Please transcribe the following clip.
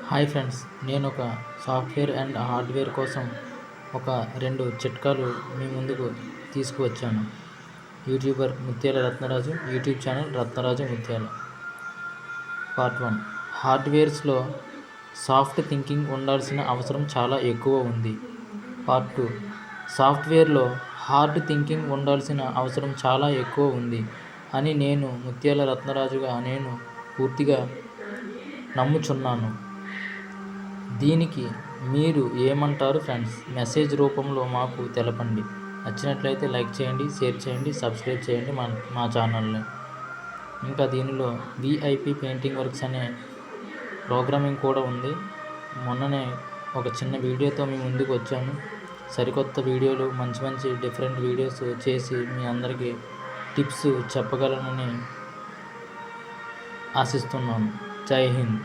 Hi friends, నేను ఒక software and hardware కోసం ఒక 2 చిట్కాలు మీ ముందుకు తీసుకువచ్చాను. యూట్యూబర్ ముత్యాల రత్నరాజు యూట్యూబ్ ఛానల్ రత్నరాజు ముత్యాల. పార్ట్ 1. హార్డ్వేర్స్లో సాఫ్ట్ థింకింగ్ ఉండాల్సిన అవసరం చాలా ఎక్కువ ఉంది. పార్ట్ 2. సాఫ్ట్వేర్లో హార్డ్ థింకింగ్ ఉండాల్సిన అవసరం చాలా ఎక్కువ ఉంది అని నేను ముత్యాల రత్నరాజుగా నేను పూర్తిగా నమ్ముచున్నాను. దీనికి మీరు ఏమంటారు ఫ్రెండ్స్? మెసేజ్ రూపంలో మాకు తెలపండి. నచ్చినట్లయితే లైక్ చేయండి, షేర్ చేయండి, సబ్స్క్రైబ్ చేయండి మా ఛానల్ని. ఇంకా దీనిలో విఐపి పెయింటింగ్ వర్క్స్ అనే ప్రోగ్రామింగ్ కూడా ఉంది. మొన్ననే ఒక చిన్న వీడియోతో మీ ముందుకు వచ్చాను. సరికొత్త వీడియోలు, మంచి డిఫరెంట్ వీడియోస్ చేసి మీ అందరికీ టిప్స్ చెప్పగలనని ఆశిస్తున్నాను. జై హింద్.